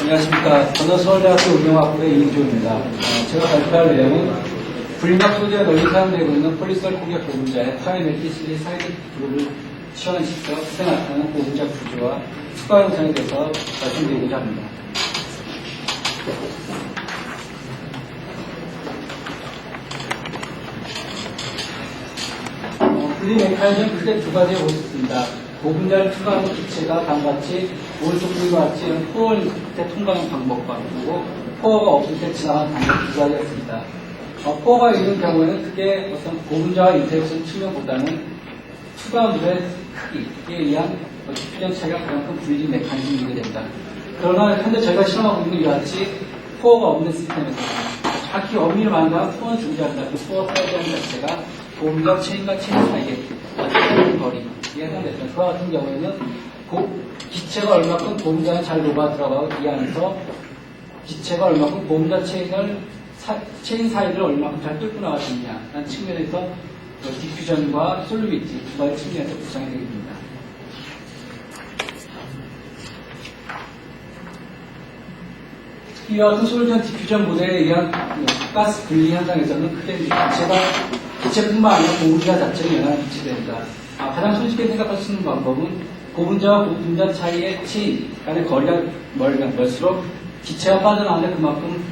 안녕하십니까. 저는 서울대학교 운영학부의 이인조입니다. 제가 발표할 내용은 불림각 소재가 널리 사용되고 있는 폴리스터 폭격 보분자의 파이메티시리 사이드 그룹을 시험한 시서 그때 나타나는 보분자 구조와 추가 영상에 대해서 말씀드리고자 합니다. 분리 메커니즘은 크게 두 가지의 모습이 있습니다. 보분자를 추가하는 기체가 다음같이 오른쪽 그림과 같이 코어를 있을 때 통과하는 방법과 그리고 코어가 없을 때 지나가는 방법 두 가지였습니다. 코어가 있는 경우에는 크게 어떤 보분자와 인터랙션 측면보다는 추가물의 크기에 의한 디퓨전 차이가 그만큼 분리 메커니즘이 됩니다. 그러나 현재 저희가 실험하고 있는 이와 같이 코어가 없는 시스템에서 정확히 엄밀히 말하면 코어는 존재한다. 그 코어 사이즈하는 자체가 보분자 체인과 체인 사이의 거리에 해당됩니다. 그와 같은 경우에는 기체가 얼마큼 보분자에 잘 녹아 들어가고 이 안에서 기체가 얼마큼 보분자 체인 사이를 얼마큼 잘 뚫고 나갈 수 있냐라는 측면에서 디퓨전과 솔루비티 두 가지 측면에서 구성이 되게 됩니다. 이와 같은 솔루션 디퓨전 모델에 의한 가스 분리 현상에서는 크게 기체뿐만 아니라 보분자 자체를 영향을 미치게 됩니다. 가장 손쉽게 생각할 수 있는 방법은 보분자와 보분자 차이의 체인 간의 거리가 멀수록 기체가 빠져나가는데 그만큼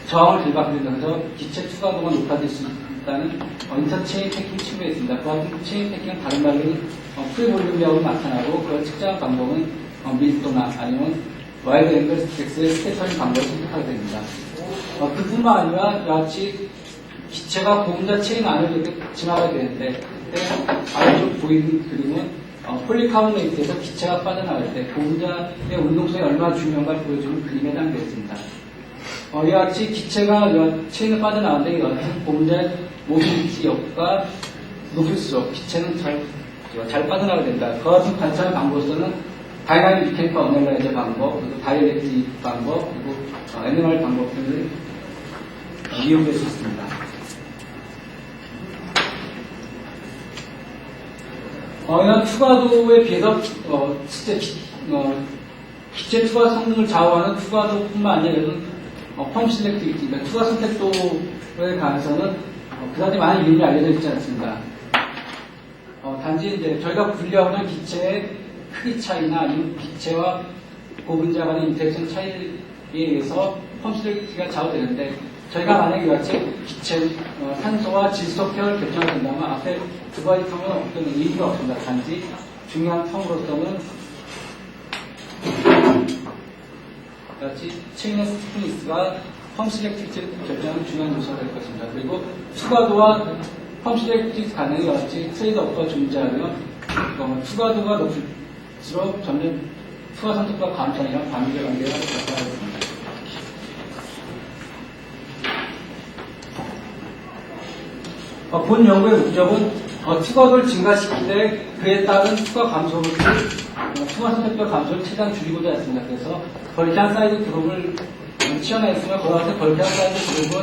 저항을 덜 받게 되면서 기체 추가도가 높아질 수 있다는 인터체인 패킹 측면에 있습니다. 그 같은 체인 패킹은 다른 말로는 프리볼륨이라고 나타나고 그걸 측정한 방법은 밀도나 아니면 와이드 앵글 스택스의 스태터링 방법을 선택하게 됩니다. 그뿐만 아니라 같이 기체가 보분자 체인 안을 이렇게 지나가게 되는데 그때 아래쪽 보이는 그림은 폴리카보네이트에서 기체가 빠져나갈 때 보분자의 운동성이 얼마나 중요한가를 보여주는 그림에 해당되어 있습니다. 이와 같이 기체가 체인을 빠져나가는데 이와 같은 보분자의 모빌리티 역가 높을수록 기체는 잘 빠져나가게 된다. 그와 같은 관찰 방법으로서는 다이나믹 미케니컬 어널라이저 방법, 그리고 다이렉트릭 방법, 그리고 NMR 방법 등을 이용될 수 있습니다. 이런 추가도에 비해서 기체 추가 성능을 좌우하는 추가도뿐만 아니라 펌 실렉티비티, 그러니까 추가 선택도에 관해서는 그다지 많은 이름이 알려져 있지 않습니다. 단지 이제 저희가 분류하고 있는 기체의 크기 차이나 아니면 기체와 보분자 간의 인터랙션 차이에 의해서 펌 실렉티비티가 좌우되는데 저희가 만약에 같이 기체, 산소와 질소 페어를 결정하게 된다면 앞에 두 가지 텀은 어떤 의미가 없습니다. 단지 중요한 텀으로서는 같이 체인의 스티프니스가 펌 실렉티비티를 결정하는 중요한 요소가 될 것입니다. 그리고 추가도와 펌 실렉티비티 간의 같이 트레이드오프가 존재하면 추가도가 높을수록 점점 추가 선택과 감산이랑 반대 관계가 나타나겠습니다. 본 연구의 목적은 추가도를 증가시킬 때 그에 따른 추가 감소를 추가 선택도 감소를 최대한 줄이고자 했습니다. 그래서 벌크한 사이드 그룹을 치환했으면 그와 같은 벌크한 사이드 그룹은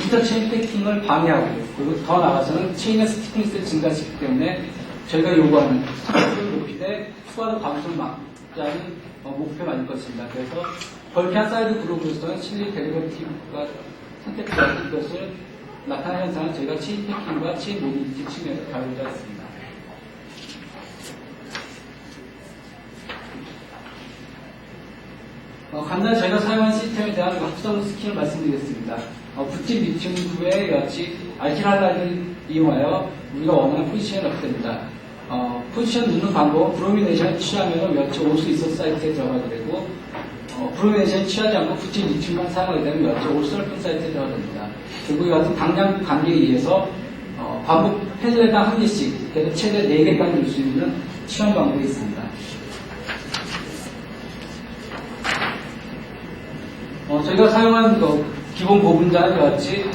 인터체인 패킹을 방해하고 그리고 더 나아가서는 체인의 스티프니스를 증가시키기 때문에 저희가 요구하는 스피드를 높이되 추가도 감소를 막자는 목표에 맞을 것입니다. 그래서 벌크한 사이드 그룹으로서는 실리 데리버티브가 선택되었던 것을 나타나는 현상은 저희가 체인 패킹과 체인 모빌리티 측면에서 다루고자 했습니다. 간단히 저희가 사용한 시스템에 대한 합성 스킬을 말씀드리겠습니다. 붓진 리튬 후에 같이 알키랄라이드를 이용하여 우리가 원하는 포지션을 넣게 됩니다. 포지션 넣는 방법은 브로미네이션을 취하면 몇초 올 수 있어 사이트에 들어가게 되고 브로미네이션을 취하지 않고 붓진 리튬만 사용하게 되면 몇초 올 설픈 사이트에 들어가게 됩니다. 그리고 이 같은 당량 관계에 의해서 반복 펜슬에당 한 개씩 그래서 최대 4개까지 넣을 수 있는 취한 방법이 있습니다. 저희가 사용한 기본 보분자는 같이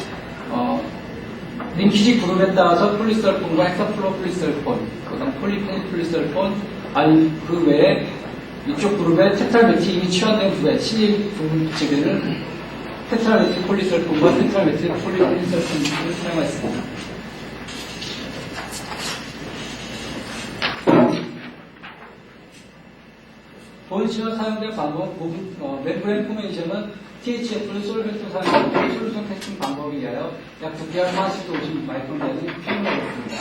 링키지 그룹에 따라서 폴리설폰과 헥사플로 폴리설폰, 그다음 폴리페닐 폴리설폰, 아니 그 외에 이쪽 그룹에 테트라메틸 이미 취한된 그룹에 실린 부분 기체들을 테트라메틸 폴리설폰과 테트라메틸 폴리폴리설폰을 사용했습니다. 본 본시와 사용된 방법, 멤브레인 포메이션은 THF를 솔벤트로 사용하고 솔루션 패킹 방법에 의하여 약 두께와 40도 50 마이크론 되는 표현하였습니다.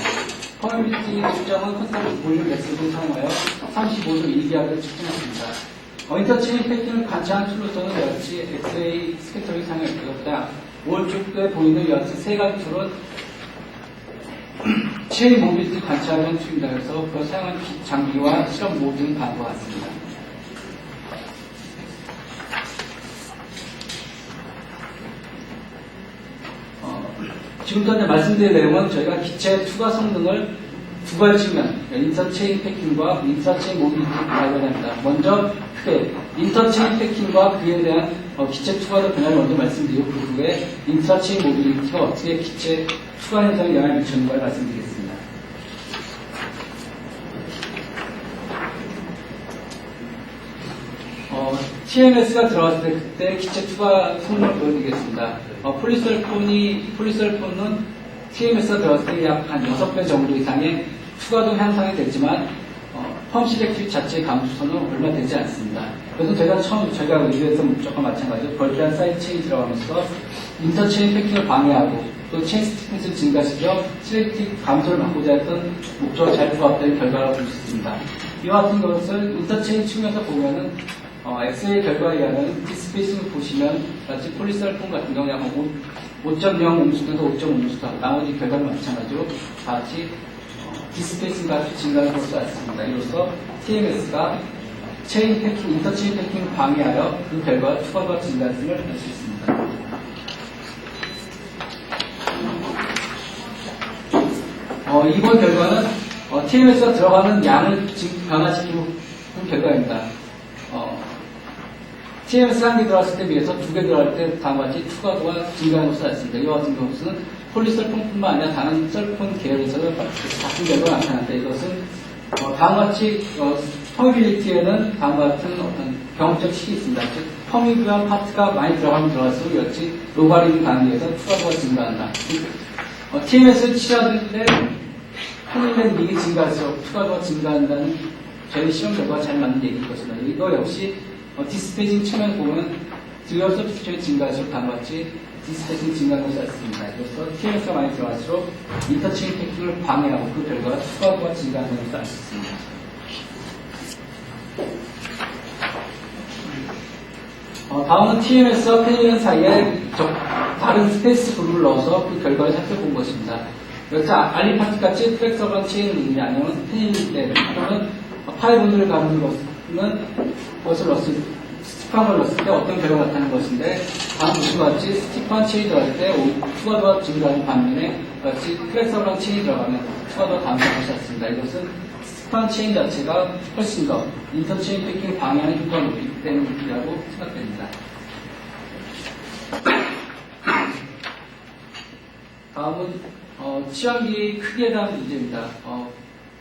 퍼밀리티 측정은 컨스턴트 볼륨 렉스를 사용하여 35도 1기압을 측정했습니다. 인터체인 패킹을 관찰한 툴로서는 역시 엑스레이 스캐터링 사용했고요. 그다음 오른쪽에 보이는 여하튼 세 가지 툴은 체인 모빌리티 관찰하는 툴입니다. 그래서 그 사용한 장비와 실험 모든 다음과 같습니다. 지금부터 말씀드릴 내용은 저희가 기체 투과 성능을 두 가지 측면, 인터체인 패킹과 인터체인 모빌리티를 발견합니다. 먼저 크게 인터체인 패킹과 그에 대한 기체 투과의 변화를 먼저 말씀드리고 그 후에 인터체인 모빌리티가 어떻게 기체 투과 현상에 영향을 미치는가를 말씀드리겠습니다. TMS가 들어갔을 때 그때 기체 투과 성능을 보여드리겠습니다. 폴리설폰은 TMS가 들어갔을 때 약 한 6배 정도 이상의 투과도 향상이 되지만 펌 시렉티브 자체의 감수성은 얼마 되지 않습니다. 그래서 저희가 리뷰했던 목적과 마찬가지로 벌크한 사이드 체인이 들어가면서 인터체인 패킹을 방해하고 또 체인 스티프니스를 증가시켜 시렉티브 감소를 막고자 했던 목적과 잘 부합되는 결과라고 볼 수 있습니다. 이와 같은 것을 인터체인 측면에서 보면은 엑스레이 결과에 의하면 디스페이싱을 보시면 마치 폴리설폰 같은 경우 약 5.0옴수에서 5.5옴수 나머지 결과는 마찬가지로 같이 디스페이싱 값이 증가하는 것으로 알았습니다. 이로써 TMS가 체인 패킹, 인터체인 패킹을 방해하여 그 결과 투과가 증가했음을 알 수 있습니다. 이번 결과는 TMS가 들어가는 양을 변화시키는 결과입니다. TMS 한 개 들어갔을 때 비해서 두 개 들어갈 때 다음과 같이 투과도가 증가하는 것으로 알았습니다. 이와 같은 경우는 폴리설폰뿐만 아니라 다른 셀폰 계열에서는 같은 결과가 나타나는데 이것은 다음과 같이 퍼미빌리티에는 다음과 같은 어떤 경험적 식이 있습니다. 즉 퍼미블한 파트가 많이 들어갈수록 역시 로가리즘 단위에서 투과도가 증가한다. TMS를 치료할 때 편의된 믹이 증가할수록 투과도가 증가한다는 저희 실험 결과가 잘 맞는 얘기일 것입니다. 이거 역시 디스페이징 측면을 보면 듀얼 서브스트레이트 증가할수록 다음과 같이 디스페이징 증가하는 것이 같습니다. 그래서 TMS가 많이 들어갈수록 인터체인 패킹을 방해하고 그 결과가 투과도가 증가하는 것을 알 수 있습니다. 다음은 TMS와 페닐렌 사이에 다른 스페이스 그룹을 넣어서 그 결과를 살펴본 것입니다. 여기서 알리파트 같이 플렉서블한 체인이 아니면 페닐렌 또는 파이본드를 가는 것을 넣었을 스티프함을 넣었을 때 어떤 결과가 나타나는 것인데 다음 보시과 같이 스티프한 체인이 들어갈 때 투과도가 증가하는 반면에 같이 플렉서블한 체인이 들어가면 투과도가 감소하는 것이 같습니다. 이것은 스티프한 체인 자체가 훨씬 더 인터체인 패킹을 방해하는 효과가 높기 때문이라고 생각됩니다. 다음은 치환기 크기에 대한 문제입니다.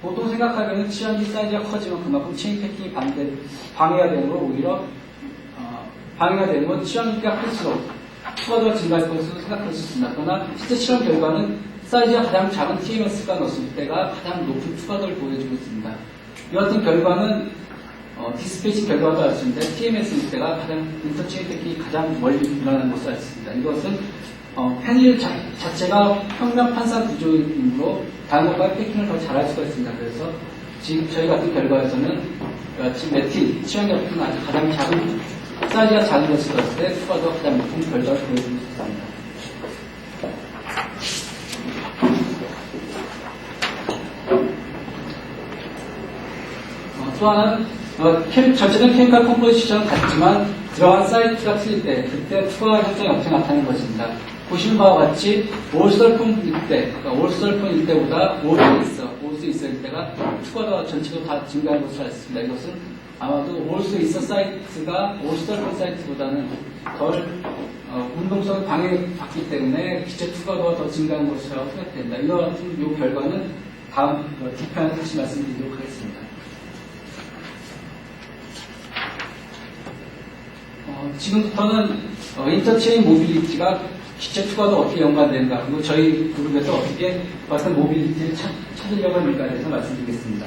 보통 생각하기에는 치환기 사이즈가 커지면 그만큼 체인 패킹이 방해가 되는 걸 오히려 방해가 되는 건 치환기가 클수록 투과도가 증가할 것으로 생각할 수 있습니다. 그러나 실제 실험 결과는 사이즈가 가장 작은 TMS가 넣었을 때가 가장 높은 투과도를 보여주고 있습니다. 이 같은 결과는 디스페이싱 결과도 알 수 있는데 TMS일 때가 가장 인터체인 패킹이 가장 멀리 일어나는 것을 알 수 있습니다. 이것은 페닐 자체가 평면 판상 구조이므로 다른 것과 패킹을 더 잘할 수가 있습니다. 그래서 지금 저희 같은 결과에서는 지금 메틸, 치환기 같은 건 아주 가장 작은, 사이즈가 작은 것을 넣었을 때 투과도가 가장 높은 결과를 보여주고 있습니다. 또 하나는 전체적인 케미컬 컴포지션은 같지만 들어간 사이트가 틀릴 때 그때 투과 현상이 어떻게 나타나는 것입니다. 보시는 바와 같이 올설품일 때, 그러니까 올설품일 때보다 올 수 있을 때가 투과가 전체적으로 다 증가하는 것을 알 수 있습니다. 이것은 아마도 올 수 있어 사이트가 올설품 사이트보다는 덜 운동성을 방해받기 때문에 기체 투과도가 더 증가하는 것이라고 생각됩니다. 이와 같은 이 결과는 다음 뒷편에 다시 말씀드리도록 하겠습니다. 지금부터는 인터체인 모빌리티가 기체 투과도 어떻게 연관되는가, 그리고 저희 그룹에서 어떻게 같은 모빌리티를 찾으려고 하는가에 대해서 말씀드리겠습니다.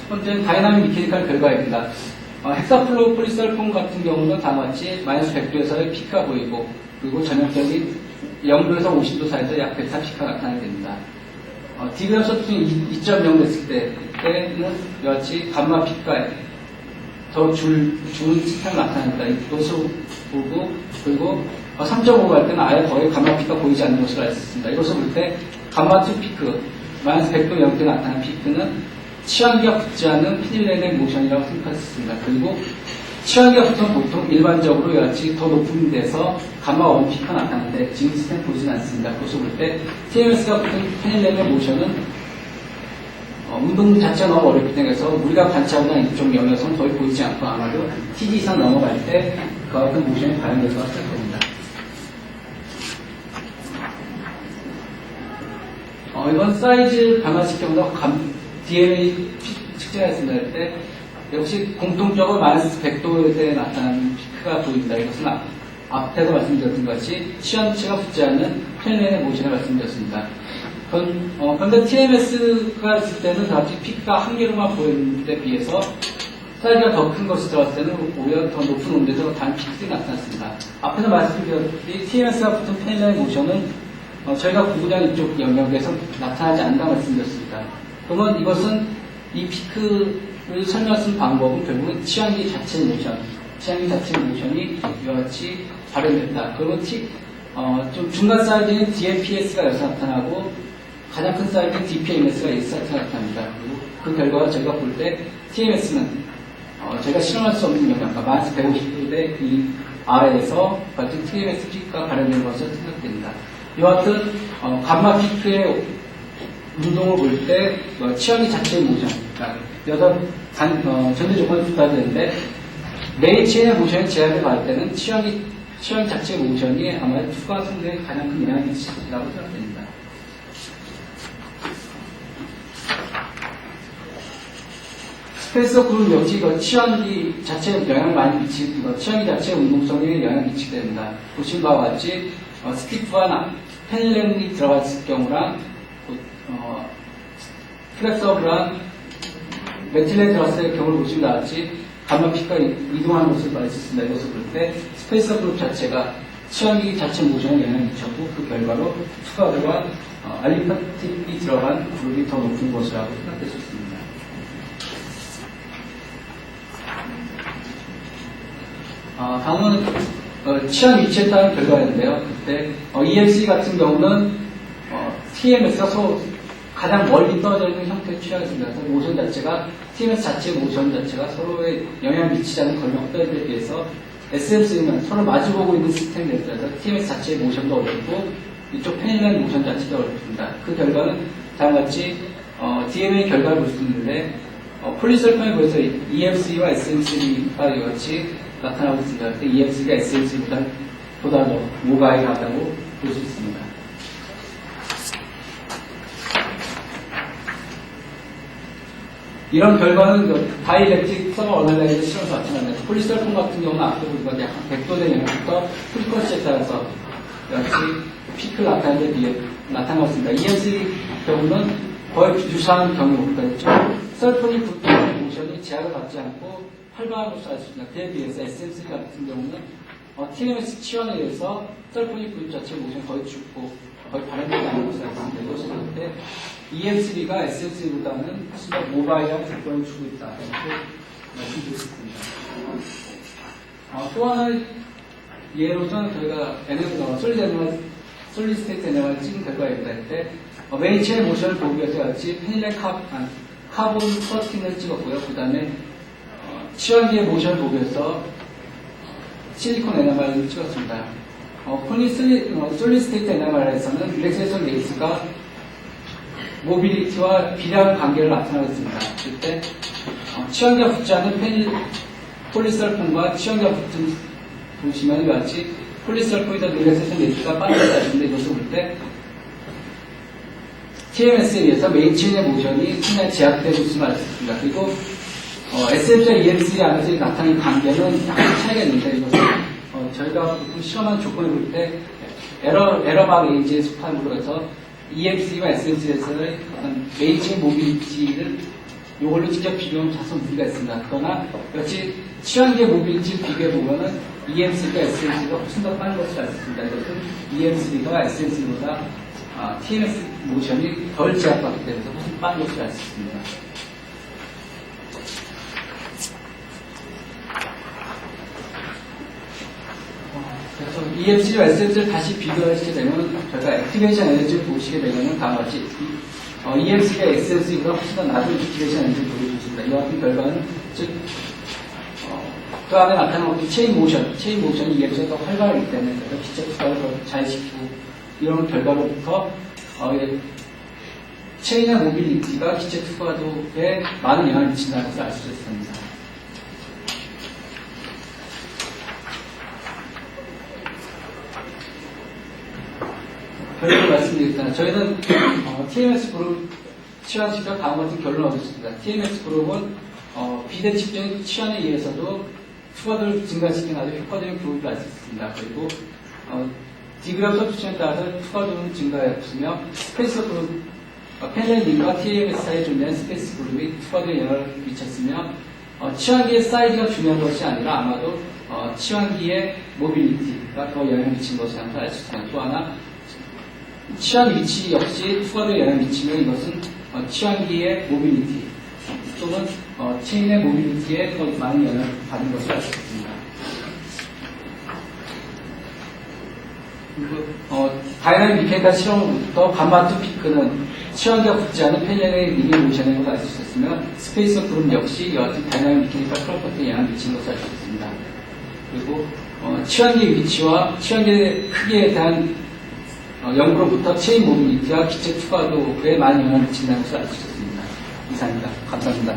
첫 번째는 다이나믹 미케니컬 결과입니다. 헥사플로 폴리설폰 같은 경우는 다음과 같이 마이너스 100도에서의 피크가 보이고, 그리고 전형적인 0도에서 50도 사이에서 약 104 피크가 나타나게 됩니다. 디그램 서투링 2.0 됐을 때는 이와 같이 감마 피크가 더 주는 시스템이 나타납니다. 이것을 보고, 그리고 3.5 갈 때는 아예 거의 감마 피크가 보이지 않는 것으로 알 수 있습니다. 이것을 볼 때 감마2 피크, 마이너스 100도 0대 나타나는 피크는 치환기가 붙지 않은 피닐렌의 모션이라고 생각할 수 있습니다. 그리고 치환기가 붙으면 보통 일반적으로 이와 같이 더 높은 데서 감마1 피크가 나타나는데 지금 시스템 보이지는 않습니다. 그것을 볼 때 TMS가 붙은 피닐렌의 모션은 운동 자체가 너무 어렵기 때문에 우리가 관찰하는 이쪽 영역에서는 거의 보이지 않고 아마도 TD 이상 넘어갈 때 그와 같은 모션이 발현될 거라 생각됩니다. 이번 사이즈 변화시켜서 DNA 측정했습니다. 할 때 역시 공통적으로 마이너스 100도에 나타나는 피크가 보입니다. 이것은 앞에서 말씀드렸던 것이 시험체가 붙지 않는 펜렌의 모션을 말씀드렸습니다. 그런데 TMS가 있을 때는 갑자기 피크가 한 개로만 보이는데 비해서 사이즈가 더 큰 것이 들어갔을 때는 오히려 더 높은 온도에서 다른 피크들이 나타났습니다. 앞에서 말씀드렸듯이 TMS가 붙은 펜렌의 모션은 저희가 구구장 이쪽 영역에서 나타나지 않는다고 말씀드렸습니다. 그러면 이것은 이 피크를 설명할 수 있는 방법은 결국은 치환기 자체 모션, 치환기 자체 모션이 이와 같이 발현됐다. 그러면 좀 중간 사이즈는 DMPS가 여기서 나타나고 가장 큰 사이즈는 DPMS가 여기서 나타납니다. 그리고 그 결과가 저희가 볼 때 TMS는 저희가 실험할 수 없는 영역, 마이너스 150도의 이 아래에서 같은 TMS 피크가 발현된 것으로 생각됩니다. 이와 같은 감마 피크의 운동을 볼 때 치환기 자체의 모션, 여기서 전제 조건이 붙어야되는데 메인 체인의 모션이 제약을 받을 때는 치환기 자체의 모션이 아마 투과 성능에 가장 큰 영향을 미친다고 생각됩니다. 스페이서 그룹 역시 치환기 자체에 영향을 많이 미치고 치환기 자체의 운동성에 영향을 미치게 됩니다. 보신 바와 같이 스티프와 펜렌이 들어갔을 경우랑 플렉서블한 메틸렌이 들어갔을 경우를 보시면 나같이 감마 피크가 이동하는 것을 볼 수 있습니다. 이것을 볼 때 스페이서 그룹 자체가 치환기 자체 모션에 영향을 미쳤고 그 결과로 추가되고 알리파틱이 들어간 그룹이 더 높은 것이라고 생각될 수 있습니다. 다음은 치환 위치에 따른 결과였는데요. 그때 EMC 같은 경우는 TMS가 서로 가장 멀리 떨어져 있는 형태를 취하겠습니다. 그래서 모션 자체가 TMS 자체의 모션 자체가 서로에 영향을 미치지 않는 걸렁떨에 비해서 SMC는 서로 마주보고 있는 시스템이 되어서 TMS 자체의 모션도 어렵고 이쪽 펜이라는 모션 자체도 어렵습니다. 그 결과는 다음과 같이 DNA 결과를 볼 수 있는데 폴리설판에 보여서 EMC와 SMC가 이같이 나타나고 있습니다. 그때 EMC가 SMC보다 더 모가이하다고 볼 수 있습니다. 이런 결과는 다이렉틱 서버 어널라이즈 실험에서 나타납니다. 폴리설판 같은 경우는 앞으로 보니까 약간 100도 된 영역부터 프리퀀시에 따라서 역시 피크를 나타내는 데 비해 나타났습니다. EMC 경우는 거의 유사한 경우가 설폰이 붙는 모션이 제약을 받지 않고 활발한 것으로 알 수 있습니다. 그에 비해서 SMC 같은 경우는 TMS 치환에 의해서 설폰이 붙는 자체의 모션이 거의 죽고 거의 발현되지 않는 것으로 알 수 있습니다. 이것을 볼 때 EMCB가 SMC보다는 훨씬 더 모바일한 조건을 주고 있다. 이렇게 말씀드릴 수 있습니다. 또 하나의 예로서는 저희가 솔리드 스테이트 NMR을 찍은 결과입니다. 때 메인 체인 모션을 보기 위해서 같이 페닐렌 카본 13을 찍었고요. 그 다음에 치환기의 모션을 보기 위해서 실리콘 NMR을 찍었습니다. 솔리드 스테이트 NMR에서는 릴렉세이션 레이스가 모빌리티와 비례한 관계를 나타나고 있습니다. 그때 치환기가 붙지 않은 폴리설폰과 치환기가 붙은 보시면 이와 같이 폴리설폰이다 릴렉세이션 레이스가 빠르다는데 이것을 볼 때 TMS에 의해서 메인 체인의 모션이 상당히 제약되고 있음을 알 수 있습니다. 그리고 SMC와 EMC 안에서 나타나는 관계는 약간 차이가 있는데 이것은 저희가 보통 실험한 조건을 볼 때 에러박 레인지에 속한 으로 해서 EMC와 SMC에서의 메인 체인 모빌리티를 이걸로 직접 비교하면 다소 무리가 있습니다. 그러나 역시 치환기의 모빌리티 비교해보면은 EM3가 SM3가 훨씬 더 빠른 것을 알 수 있습니다. 이것은 EM3가 SM3보다 TMS 모션이 덜 제압받기 때문에 훨씬 빠른 것을 알 수 있습니다. 그래서 EMC와 SMC를 다시 비교하시게 되면 저희가 액티베이션 에너지를 보시게 되면 다음과 같이 EMC가 SMC보다 훨씬 더 낮은 액티베이션 에너지를 보여주십니다. 이와 같은 결과는 즉 그 안에 나타나는 체인 모션이 EMC가 더 활발하기 때문에 기체 투과를 더 잘 시키고 이런 결과로부터 체인의 모빌리티가 기체 투과도에 많은 영향을 미친다는 것을 알 수 있습니다. 결론을 말씀드리겠습니다. 저희는 TMS 그룹 치환식과 다음과 같은 결론을 얻었습니다. TMS 그룹은 비대칭적인 치환에 의해서도 투과도를 증가시키는 아주 효과적인 그룹을 알 수 있습니다. 그리고 디그램 서비스에 따라서 투과도는 증가했으며 스페이스 그룹 펜렐링과 TMS 사이에 존재하는 스페이스 그룹이 투과도에 영향을 미쳤으며 치환기의 사이즈가 중요한 것이 아니라 아마도 치환기의 모빌리티가 더 영향을 미친 것이라는 걸 알 수 있습니다. 또 하나 치환 위치 역시 투과도에 영향을 미치면 이것은 치환기의 모빌리티 또는 체인의 모빌리티에 더 많은 영향을 받는 것을 알 수 있습니다. 그리고 다이나믹 미케니컬 실험부터 감마2 피크는 치환기가 붙지 않은 펜렐의 리니어 모션의 것을 알 수 있었으며 스페이스 그룹 역시 이와 같은 다이나믹 미케니컬 프로퍼티에 영향을 미친 것을 알 수 있습니다. 그리고 치환기의 위치와 치환기의 크기에 대한 연구로부터 체인 모빌리티와 기체 투과도에 많은 영향을 미친다는 것을 알 수 있습니다. 이상입니다. 감사합니다.